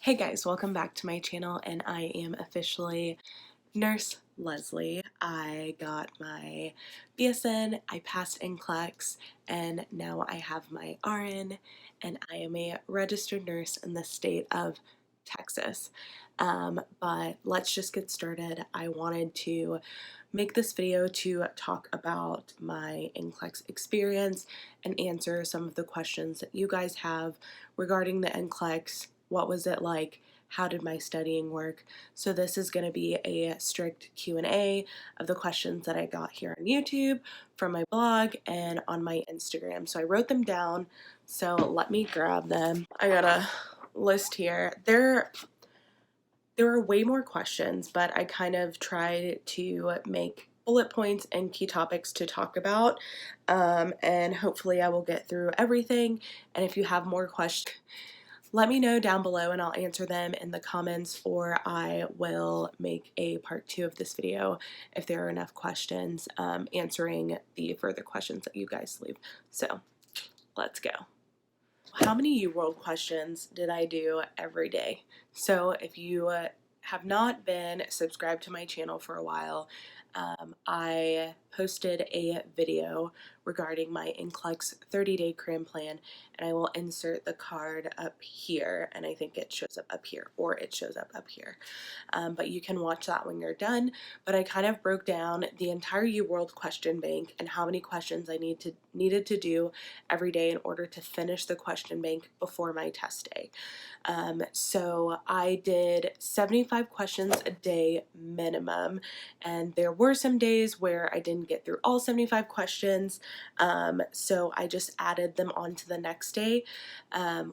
Hey guys, welcome back to my channel, and I am officially Nurse Leslie. I got my BSN, I passed NCLEX, and now I have my RN, and I am a registered nurse in the state of Texas. But let's just get started. I wanted to make this video to talk about my NCLEX experience and answer some of the questions that you guys have regarding the NCLEX. What was it like? How did my studying work? So this is going to be a strict Q&A of the questions that I got here on YouTube, from my blog, and on my Instagram. So I wrote them down, so let me grab them. I got a list here. There are way more questions, but I kind of tried to make bullet points and key topics to talk about, and hopefully I will get through everything. And if you have more questions, let me know down below and I'll answer them in the comments, or I will make a part 2 of this video if there are enough questions, answering the further questions that you guys leave. So let's go. How many UWorld questions did I do every day? So if you have not been subscribed to my channel for a while, I posted a video regarding my NCLEX 30-day cram plan, and I will insert the card up here, and I think it shows up here, or it shows up here. But you can watch that when you're done. But I kind of broke down the entire UWorld question bank and how many questions I needed to do every day in order to finish the question bank before my test day. So I did 75 questions a day minimum, and there were some days where I didn't get through all 75 questions, so I just added them on to the next day.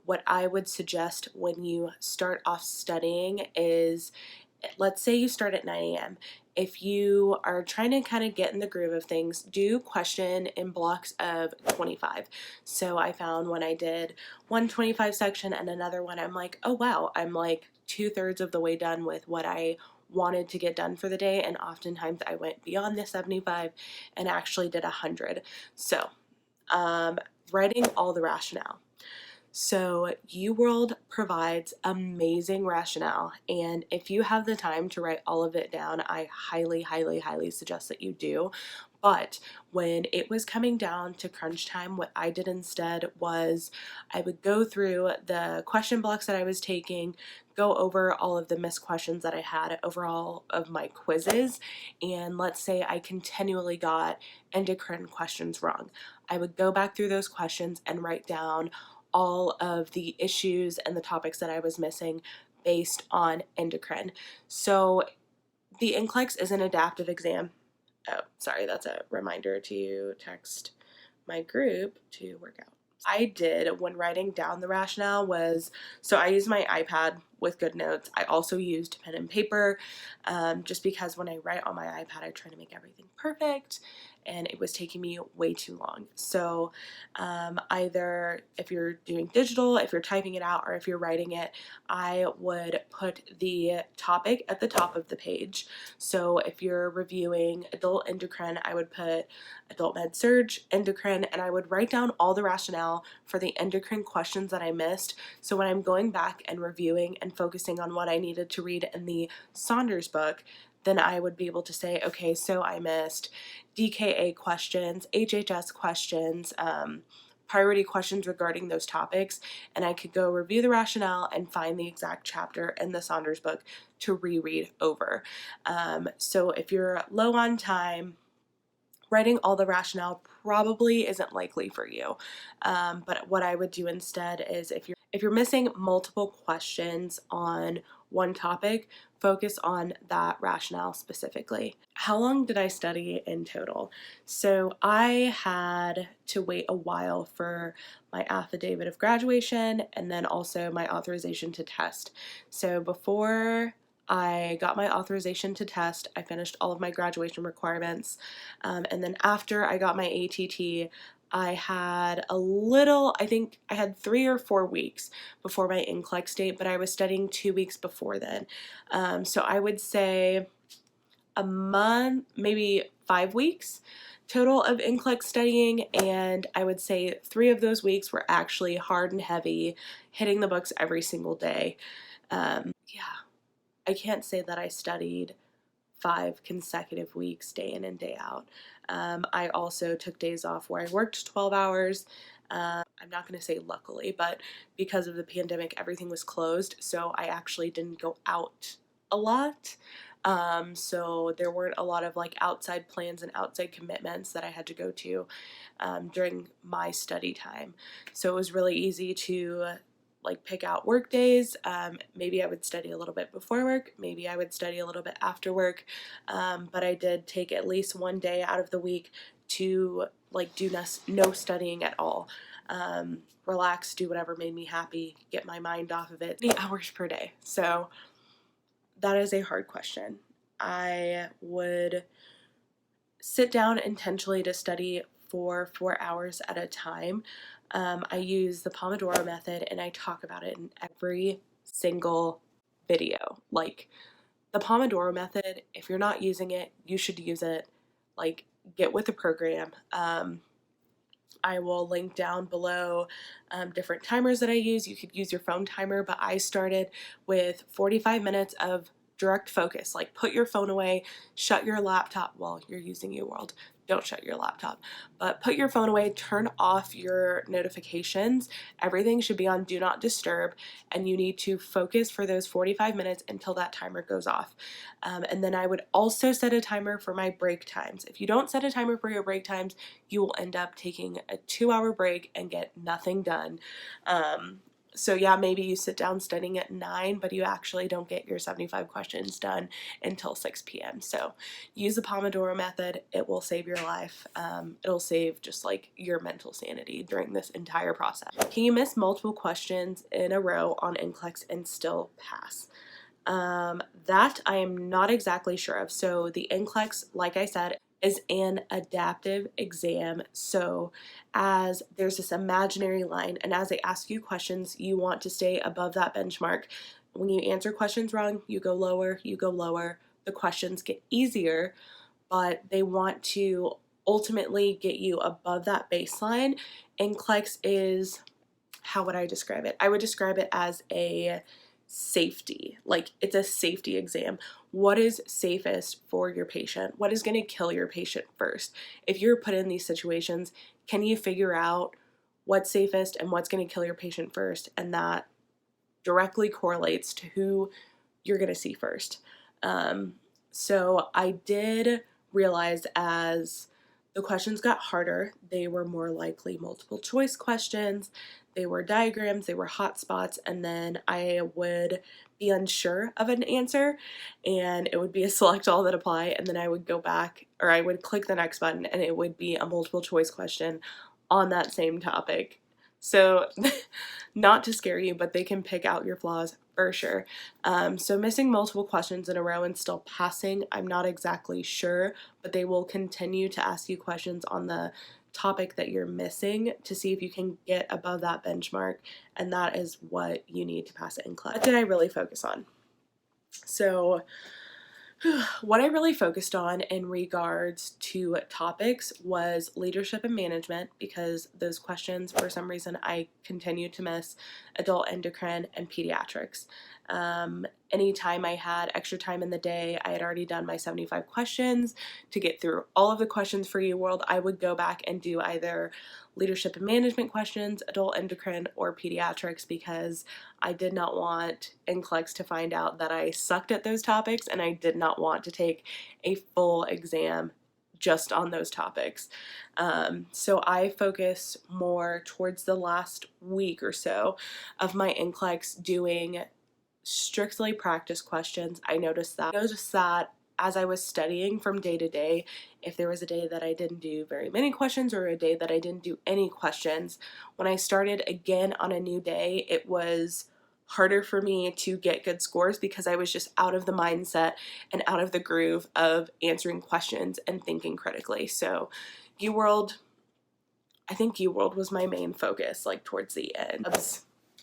What I would suggest when you start off studying is, let's say you start at 9 a.m. If you are trying to kind of get in the groove of things, do question in blocks of 25. So I found when I did one 25 section and another one, I'm like, oh wow, I'm like 2/3 of the way done with what I wanted to get done for the day, and oftentimes I went beyond the 75 and actually did 100. So writing all the rationale. So UWorld provides amazing rationale, and if you have the time to write all of it down, I highly, highly, highly suggest that you do. But when it was coming down to crunch time, what I did instead was I would go through the question blocks that I was taking, go over all of the missed questions that I had over all of my quizzes, and let's say I continually got endocrine questions wrong. I would go back through those questions and write down all of the issues and the topics that I was missing based on endocrine. So the NCLEX is an adaptive exam. Oh, sorry, that's a reminder to text my group to work out. I did when writing down the rationale was, so I used my iPad with good notes. I also used pen and paper, just because when I write on my iPad, I try to make everything perfect, and it was taking me way too long. So either if you're doing digital, if you're typing it out, or if you're writing it, I would put the topic at the top of the page. So if you're reviewing adult endocrine, I would put adult med surg, endocrine, and I would write down all the rationale for the endocrine questions that I missed. So when I'm going back and reviewing and focusing on what I needed to read in the Saunders book, then I would be able to say, okay, so I missed DKA questions, HHS questions, priority questions regarding those topics, and I could go review the rationale and find the exact chapter in the Saunders book to reread over. So if you're low on time, writing all the rationale probably isn't likely for you. But what I would do instead is, if you're missing multiple questions on one topic, focus on that rationale specifically. How long did I study in total? So I had to wait a while for my affidavit of graduation and then also my authorization to test. So before I got my authorization to test, I finished all of my graduation requirements, and then after I got my ATT, I had I think I had 3 or 4 weeks before my NCLEX date, but I was studying 2 weeks before then. So I would say a month, maybe 5 weeks total of NCLEX studying, and I would say 3 of those weeks were actually hard and heavy, hitting the books every single day. Yeah, I can't say that I studied 5 consecutive weeks, day in and day out. I also took days off where I worked 12 hours. I'm not going to say luckily, but because of the pandemic, everything was closed, so I actually didn't go out a lot. So there weren't a lot of like outside plans and outside commitments that I had to go to during my study time. So it was really easy to like pick out work days. Maybe I would study a little bit before work, maybe I would study a little bit after work, but I did take at least one day out of the week to like do no studying at all. Relax, do whatever made me happy, get my mind off of it. 8 hours per day. So that is a hard question. I would sit down intentionally to study for 4 hours at a time. I use the Pomodoro method and I talk about it in every single video. Like the Pomodoro method, if you're not using it, you should use it. Like get with the program. I will link down below different timers that I use. You could use your phone timer, but I started with 45 minutes of direct focus. Like put your phone away, shut your laptop while you're using UWorld. Don't shut your laptop, but put your phone away, turn off your notifications. Everything should be on do not disturb, and you need to focus for those 45 minutes until that timer goes off. And then I would also set a timer for my break times. If you don't set a timer for your break times, you will end up taking a 2-hour break and get nothing done. So yeah, maybe you sit down studying at 9, but you actually don't get your 75 questions done until 6 p.m. So use the Pomodoro method. It will save your life. It'll save just like your mental sanity during this entire process. Can you miss multiple questions in a row on NCLEX and still pass? That I am not exactly sure of. So the NCLEX, like I said, is an adaptive exam. So as there's this imaginary line, and as they ask you questions, you want to stay above that benchmark. When you answer questions wrong, you go lower, you go lower. The questions get easier, but they want to ultimately get you above that baseline. NCLEX is, how would I describe it? I would describe it as a safety. Like it's a safety exam. What is safest for your patient? What is going to kill your patient first? If you're put in these situations, can you figure out what's safest and what's going to kill your patient first? And that directly correlates to who you're going to see first. So I did realize as the questions got harder, they were more likely multiple choice questions, they were diagrams, they were hotspots, and then I would be unsure of an answer and it would be a select all that apply, and then I would go back, or I would click the next button and it would be a multiple choice question on that same topic. So not to scare you, but they can pick out your flaws for sure. So missing multiple questions in a row and still passing, I'm not exactly sure, but they will continue to ask you questions on the topic that you're missing to see if you can get above that benchmark, and that is what you need to pass NCLEX. What did I really focus on? So what I really focused on in regards to topics was leadership and management, because those questions, for some reason, I continue to miss adult endocrine and pediatrics. Anytime I had extra time in the day, I had already done my 75 questions. To get through all of the questions for UWorld, I would go back and do either leadership and management questions, adult endocrine, or pediatrics, because I did not want NCLEX to find out that I sucked at those topics, and I did not want to take a full exam just on those topics. So I focus more towards the last week or so of my NCLEX doing strictly practice questions. I noticed that as I was studying from day to day, if there was a day that I didn't do very many questions or a day that I didn't do any questions, when I started again on a new day, it was harder for me to get good scores because I was just out of the mindset and out of the groove of answering questions and thinking critically. So I think UWorld was my main focus, like towards the end.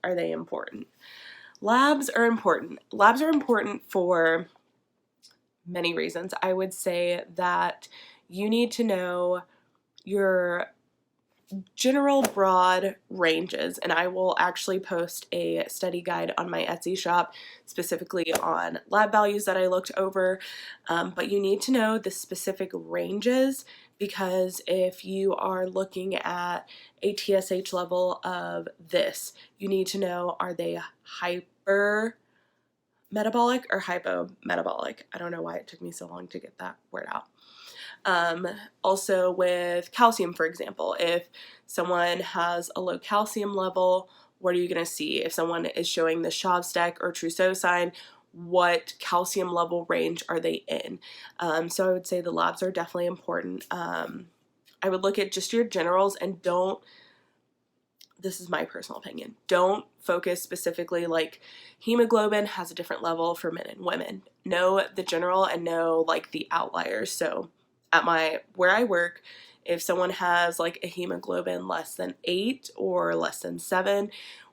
Are they important? Labs are important. Labs are important for many reasons. I would say that you need to know your general broad ranges, and I will actually post a study guide on my Etsy shop specifically on lab values that I looked over, but you need to know the specific ranges, because if you are looking at a TSH level of this, you need to know, are they hyper metabolic or hypometabolic? I don't know why it took me so long to get that word out. Also with calcium, for example, if someone has a low calcium level, what are you going to see? If someone is showing the Shavstek or Trousseau sign, what calcium level range are they in? So I would say the labs are definitely important. I would look at just your generals and don't, this is my personal opinion, don't focus specifically like hemoglobin has a different level for men and women. Know the general and know like the outliers. So at where I work, if someone has like a hemoglobin less than 8 or less than 7,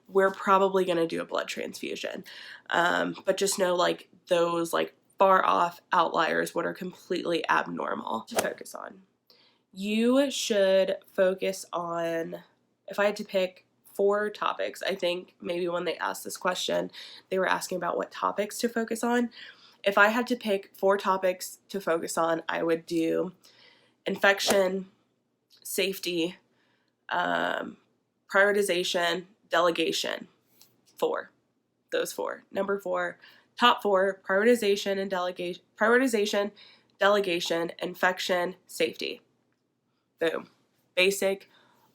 we're probably going to do a blood transfusion. But just know like those like far off outliers, what are completely abnormal to focus on. You should focus on, if I had to pick 4 topics, I think maybe when they asked this question, they were asking about what topics to focus on. If I had to pick 4 topics to focus on, I would do infection, safety, prioritization, delegation. 4. Those 4. Number 4, top 4, prioritization and delegation, infection, safety. Boom. Basic,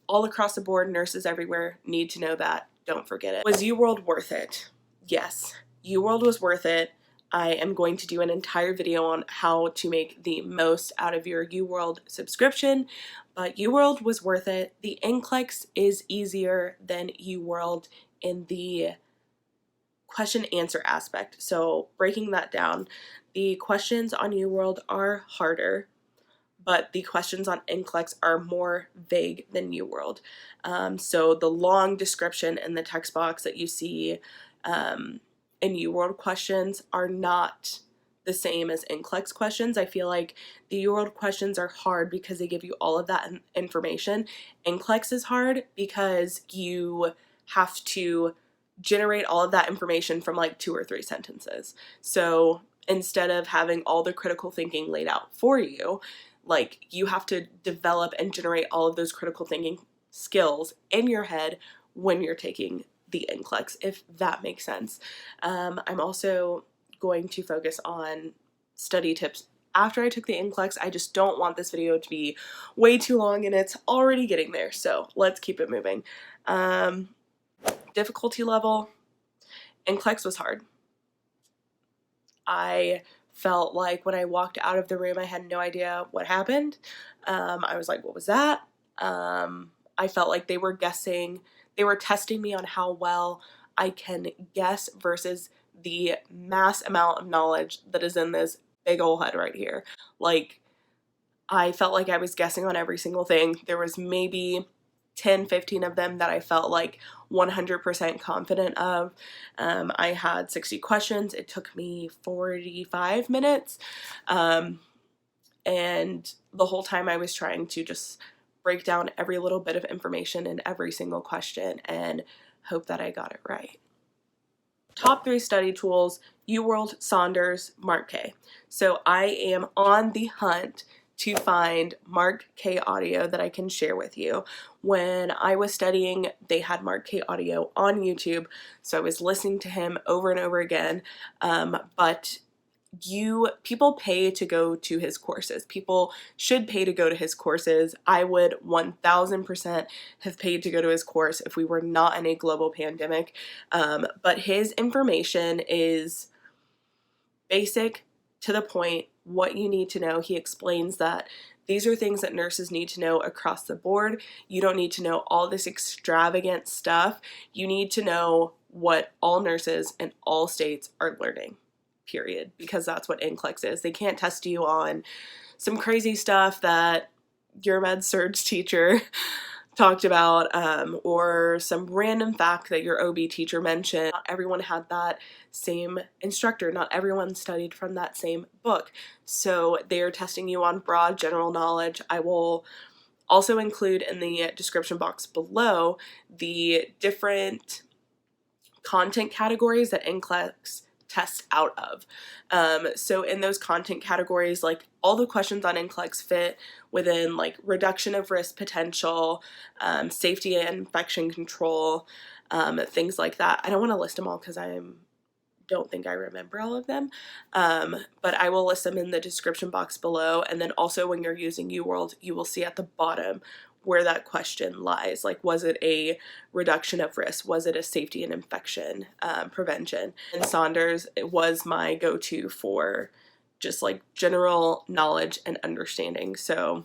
all across the board, nurses everywhere need to know that. Don't forget it. Was UWorld worth it? Yes, UWorld was worth it. I am going to do an entire video on how to make the most out of your UWorld subscription, but UWorld was worth it. The NCLEX is easier than UWorld in the question answer aspect. So breaking that down, the questions on UWorld are harder, but the questions on NCLEX are more vague than UWorld. So the long description in the text box that you see in UWorld questions are not the same as NCLEX questions. I feel like the UWorld questions are hard because they give you all of that information. NCLEX is hard because you have to generate all of that information from like 2 or 3 sentences. So instead of having all the critical thinking laid out for you, like you have to develop and generate all of those critical thinking skills in your head when you're taking the NCLEX, if that makes sense. I'm also going to focus on study tips after I took the NCLEX. I just don't want this video to be way too long, and it's already getting there, so let's keep it moving. Difficulty level, NCLEX was hard. I felt like when I walked out of the room, I had no idea what happened. I was like, what was that? I felt like they were testing me on how well I can guess versus the mass amount of knowledge that is in this big ol' head right here. Like, I felt like I was guessing on every single thing. There was maybe 10, 15 of them that I felt like 100% confident of. I had 60 questions. It took me 45 minutes. And the whole time I was trying to just break down every little bit of information in every single question and hope that I got it right. Top 3 study tools: UWorld, Saunders, Mark K. So I am on the hunt to find Mark K audio that I can share with you. When I was studying, they had Mark K audio on YouTube, so I was listening to him over and over again, but people pay to go to his courses. People should pay to go to his courses. I would 1000% have paid to go to his course if we were not in a global pandemic, but his information is basic, to the point, what you need to know. He explains that these are things that nurses need to know across the board. You don't need to know all this extravagant stuff. You need to know what all nurses in all states are learning, period, because that's what NCLEX is. They can't test you on some crazy stuff that your med surg teacher talked about, or some random fact that your OB teacher mentioned. Not everyone had that same instructor. Not everyone studied from that same book. So they are testing you on broad general knowledge. I will also include in the description box below the different content categories that NCLEX test out of. So in those content categories, like all the questions on NCLEX fit within like reduction of risk potential, safety and infection control, things like that. I don't want to list them all because don't think I remember all of them, but I will list them in the description box below. And then also when you're using UWorld, you will see at the bottom where that question lies. Like, was it a reduction of risk? Was it a safety and infection prevention? And Saunders, it was my go-to for just like general knowledge and understanding. So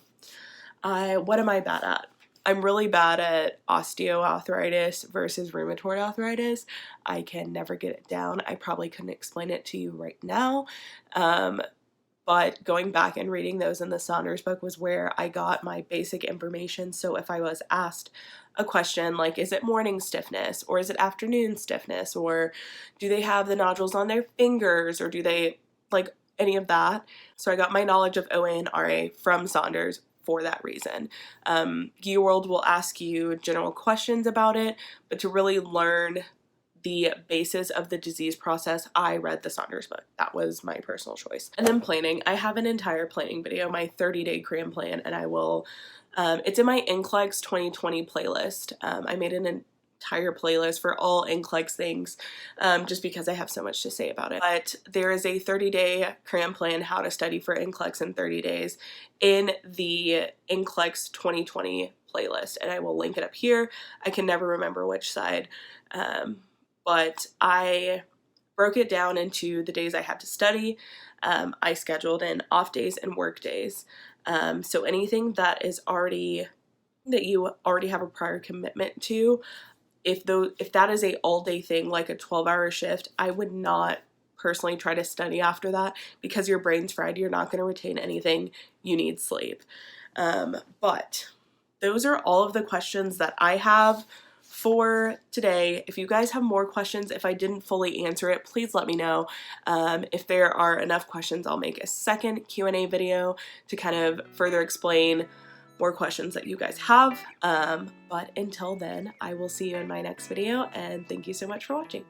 what am I bad at? I'm really bad at osteoarthritis versus rheumatoid arthritis. I can never get it down. I probably couldn't explain it to you right now. But going back and reading those in the Saunders book was where I got my basic information. So if I was asked a question like, is it morning stiffness or is it afternoon stiffness, or do they have the nodules on their fingers, or do they like any of that? So I got my knowledge of OA and RA from Saunders for that reason. UWorld will ask you general questions about it, but to really learn the basis of the disease process, I read the Saunders book. That was my personal choice. And then planning. I have an entire planning video, my 30-day cram plan, and I will, it's in my NCLEX 2020 playlist. I made an entire playlist for all NCLEX things, just because I have so much to say about it. But there is a 30-day cram plan, how to study for NCLEX in 30 days, in the NCLEX 2020 playlist, and I will link it up here. I can never remember which side, but I broke it down into the days I had to study. I scheduled in off days and work days. So anything that you already have a prior commitment to, if that is a all-day thing, like a 12-hour shift, I would not personally try to study after that, because your brain's fried. You're not going to retain anything. You need sleep. But those are all of the questions that I have for today. If you guys have more questions, if I didn't fully answer it, please let me know. If there are enough questions, I'll make a second Q&A video to kind of further explain more questions that you guys have. But until then, I will see you in my next video, and thank you so much for watching.